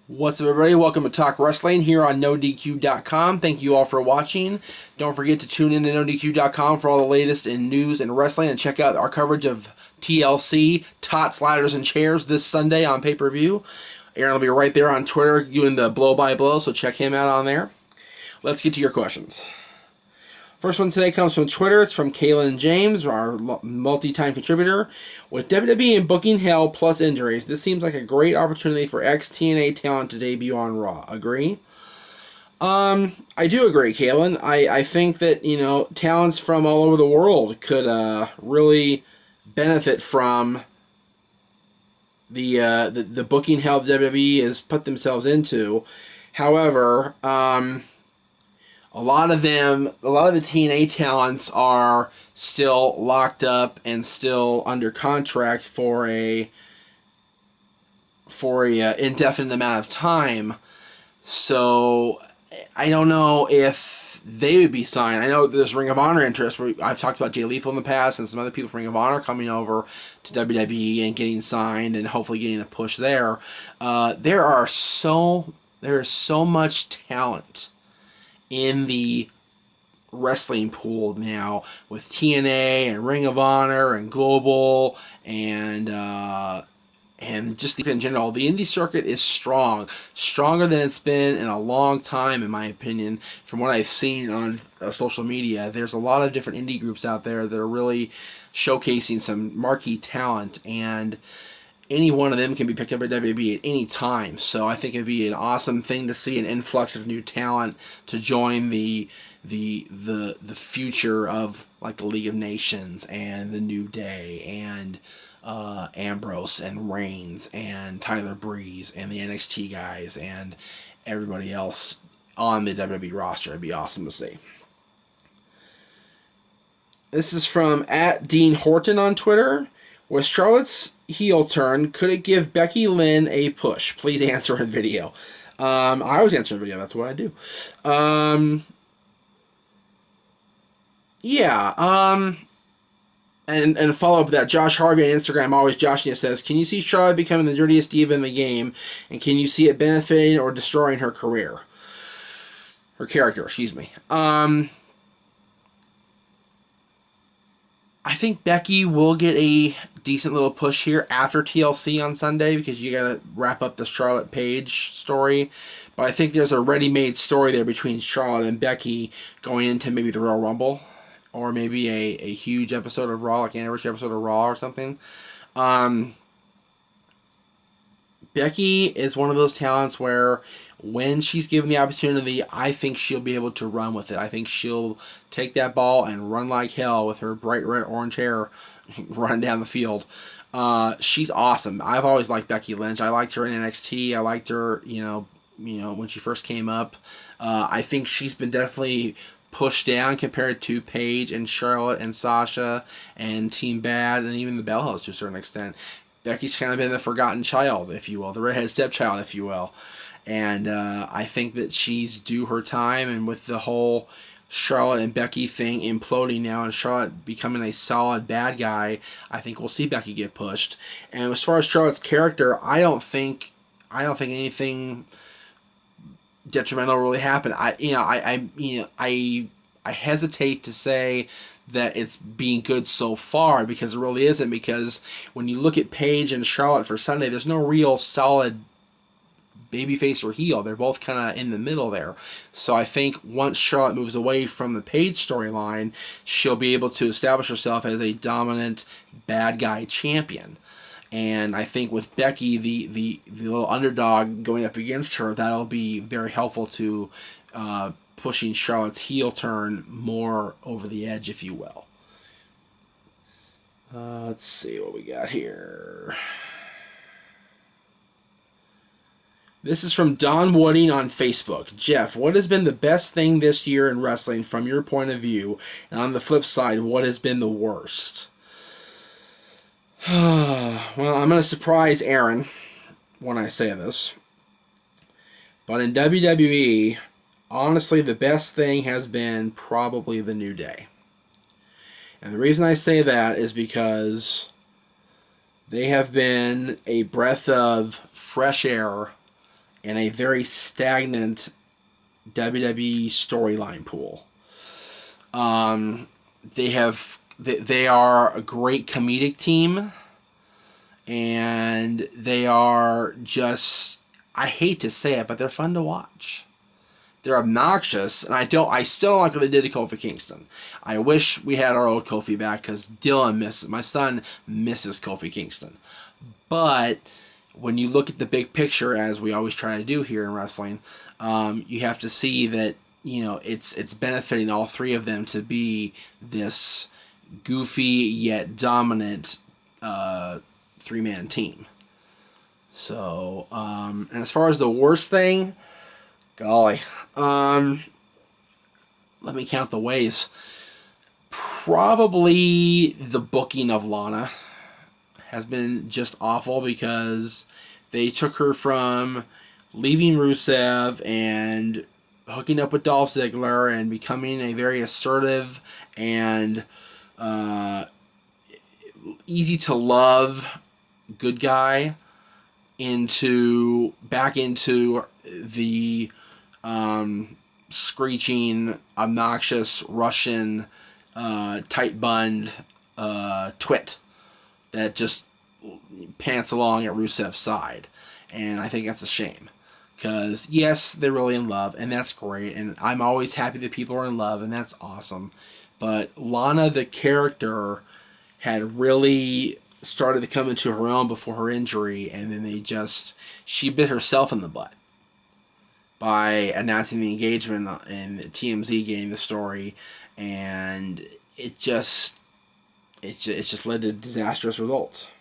What's up, everybody? Welcome to Talk Wrestling here on NoDQ.com. Thank you all for watching. Don't forget to tune in to NoDQ.com for all the latest in news and wrestling, and check out our coverage of TLC, Tots, Ladders, and Chairs this Sunday on pay-per-view. Aaron will be right there on Twitter doing the blow-by-blow, so check him out on there. Let's get to your questions. First one today comes from Twitter. It's from Kaylin James, our multi-time contributor. With WWE in booking hell plus injuries, this seems like a great opportunity for ex-TNA talent to debut on Raw. Agree? I do agree, Kaylin. I think that, talents from all over the world could really benefit from the booking hell the WWE has put themselves into. However, a lot of the TNA talents are still locked up and still under contract for a indefinite amount of time. So I don't know if they would be signed. I know there's Ring of Honor interest. I've talked about Jay Lethal in the past and some other people from Ring of Honor coming over to WWE and getting signed and hopefully getting a push there. There is so much talent in the wrestling pool now with TNA and Ring of Honor and Global and just in general. The indie circuit is stronger than it's been in a long time, in my opinion. From what I've seen on social media, there's a lot of different indie groups out there that are really showcasing some marquee talent, and any one of them can be picked up at WWE at any time. So I think it'd be an awesome thing to see an influx of new talent to join the future of like the League of Nations and the New Day and Ambrose and Reigns and Tyler Breeze and the NXT guys and everybody else on the WWE roster. It'd be awesome to see. This is from @DeanHorton on Twitter. With Charlotte's heel turn, could it give Becky Lynn a push? Please answer in video. I always answer in video. That's what I do. And follow up with that, Josh Harvey on Instagram, always joshing, says, can you see Charlotte becoming the dirtiest diva in the game, and can you see it benefiting or destroying her career? Her character, excuse me. I think Becky will get a decent little push here after TLC on Sunday because you got to wrap up the Charlotte Paige story. But I think there's a ready-made story there between Charlotte and Becky going into maybe the Royal Rumble or maybe a huge episode of Raw, like an anniversary episode of Raw or something. Becky is one of those talents where when she's given the opportunity, I think she'll be able to run with it. I think she'll take that ball and run like hell with her bright red orange hair running down the field. She's awesome. I've always liked Becky Lynch. I liked her in NXT. I liked her, when she first came up. I think she's been definitely pushed down compared to Paige and Charlotte and Sasha and Team Bad and even the Bellas to a certain extent. Becky's kind of been the forgotten child, if you will, the redheaded stepchild, if you will. And I think that she's due her time, and with the whole Charlotte and Becky thing imploding now and Charlotte becoming a solid bad guy, I think we'll see Becky get pushed. And as far as Charlotte's character, I don't think anything detrimental really happened. I hesitate to say that it's being good so far because it really isn't, because when you look at Paige and Charlotte for Sunday, there's no real solid babyface or heel. They're both kind of in the middle there. So I think once Charlotte moves away from the Paige storyline, she'll be able to establish herself as a dominant bad guy champion. And I think with Becky, the little underdog going up against her, that'll be very helpful to pushing Charlotte's heel turn more over the edge, if you will. Let's see what we got here. This is from Don Wooding on Facebook. Jeff, what has been the best thing this year in wrestling from your point of view? And on the flip side, what has been the worst? Well, I'm going to surprise Aaron when I say this. But in WWE, honestly, the best thing has been probably the New Day. And the reason I say that is because they have been a breath of fresh air in a very stagnant WWE storyline pool. They are a great comedic team, and they are just, I hate to say it, but they're fun to watch. They're obnoxious, and I still don't like what they did to Kofi Kingston. I wish we had our old Kofi back, because my son misses Kofi Kingston. But when you look at the big picture, as we always try to do here in wrestling, you have to see that, it's benefiting all three of them to be this goofy yet dominant three-man team. So, and as far as the worst thing, golly, let me count the ways. Probably the booking of Lana has been just awful, because they took her from leaving Rusev and hooking up with Dolph Ziggler and becoming a very assertive and easy to love good guy back into the screeching, obnoxious Russian tight-bunned twit that just pants along at Rusev's side. And I think that's a shame. Because, yes, they're really in love, and that's great. And I'm always happy that people are in love, and that's awesome. But Lana, the character, had really started to come into her own before her injury, and then she bit herself in the butt by announcing the engagement and TMZ getting the story, and it just led to disastrous results.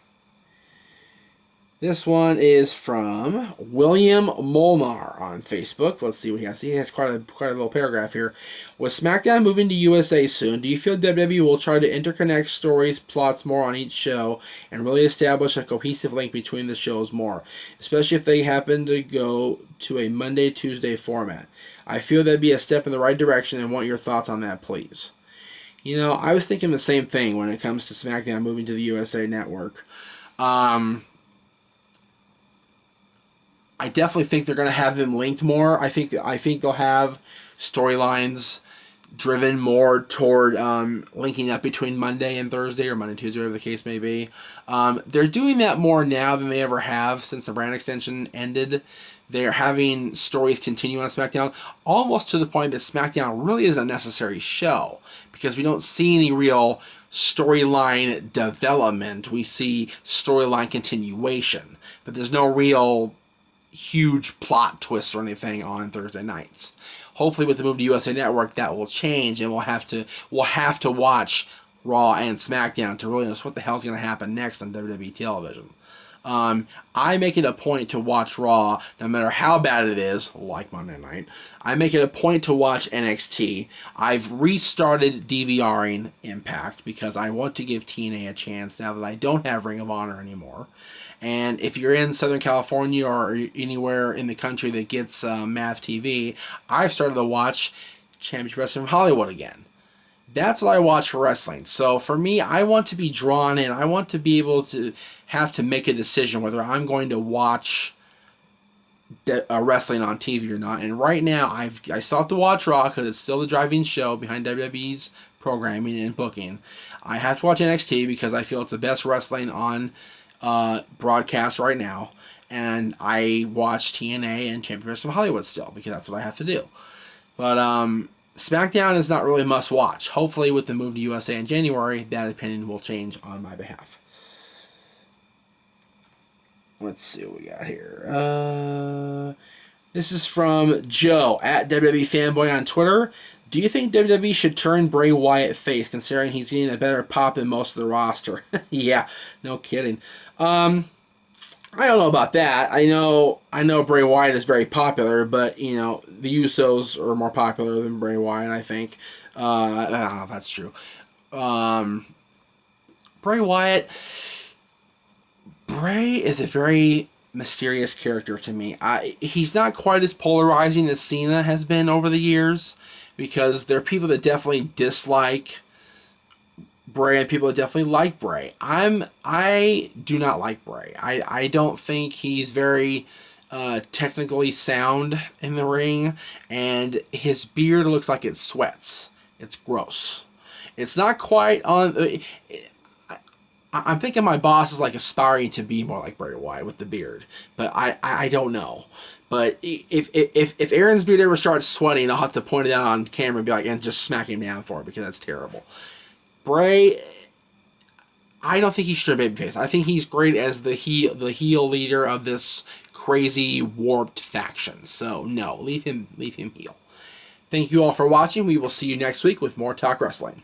This one is from William Molnar on Facebook. Let's see what he has. He has quite a little paragraph here. With SmackDown moving to USA soon, do you feel WWE will try to interconnect stories, plots more on each show, and really establish a cohesive link between the shows more, especially if they happen to go to a Monday-Tuesday format? I feel that'd be a step in the right direction, and want your thoughts on that, please. I was thinking the same thing when it comes to SmackDown moving to the USA Network. I definitely think they're going to have them linked more. I think they'll have storylines driven more toward linking up between Monday and Thursday, or Monday and Tuesday, whatever the case may be. They're doing that more now than they ever have since the brand extension ended. They're having stories continue on SmackDown, almost to the point that SmackDown really isn't a necessary show, because we don't see any real storyline development. We see storyline continuation, but there's no real huge plot twists or anything on Thursday nights. Hopefully with the move to USA Network that will change, and we'll have to watch Raw and SmackDown to really know what the hell's going to happen next on WWE television. I make it a point to watch Raw, no matter how bad it is, like Monday night. I make it a point to watch NXT. I've restarted DVRing Impact because I want to give TNA a chance now that I don't have Ring of Honor anymore. And if you're in Southern California or anywhere in the country that gets MAV TV, I've started to watch Championship Wrestling from Hollywood again. That's what I watch for wrestling. So for me, I want to be drawn in. I want to be able to have to make a decision whether I'm going to watch wrestling on TV or not. And right now, I still have to watch Raw because it's still the driving show behind WWE's programming and booking. I have to watch NXT because I feel it's the best wrestling on broadcast right now, and I watch TNA and Championship Wrestling from Hollywood still because that's what I have to do. But SmackDown is not really must watch. Hopefully with the move to USA in January, that opinion will change on my behalf. Let's see what we got here. This is from Joe at WWE Fanboy on Twitter. Do you think WWE should turn Bray Wyatt face, considering he's getting a better pop than most of the roster? Yeah, no kidding. I don't know about that. I know Bray Wyatt is very popular, but the Usos are more popular than Bray Wyatt, I think. I don't know if that's true. Bray Wyatt. Bray is a very mysterious character to me. He's not quite as polarizing as Cena has been over the years, because there are people that definitely dislike Bray and people that definitely like Bray. I do not like Bray. I don't think he's very technically sound in the ring, and his beard looks like it sweats. It's gross. It's not quite on. I'm thinking my boss is like aspiring to be more like Bray Wyatt with the beard, but I don't know. But if Aaron's beard ever starts sweating, I'll have to point it out on camera and be like, and just smack him down for it, because that's terrible. Bray, I don't think he should have babyface. I think he's great as the heel leader of this crazy warped faction. So no, leave him heel. Thank you all for watching. We will see you next week with more Talk Wrestling.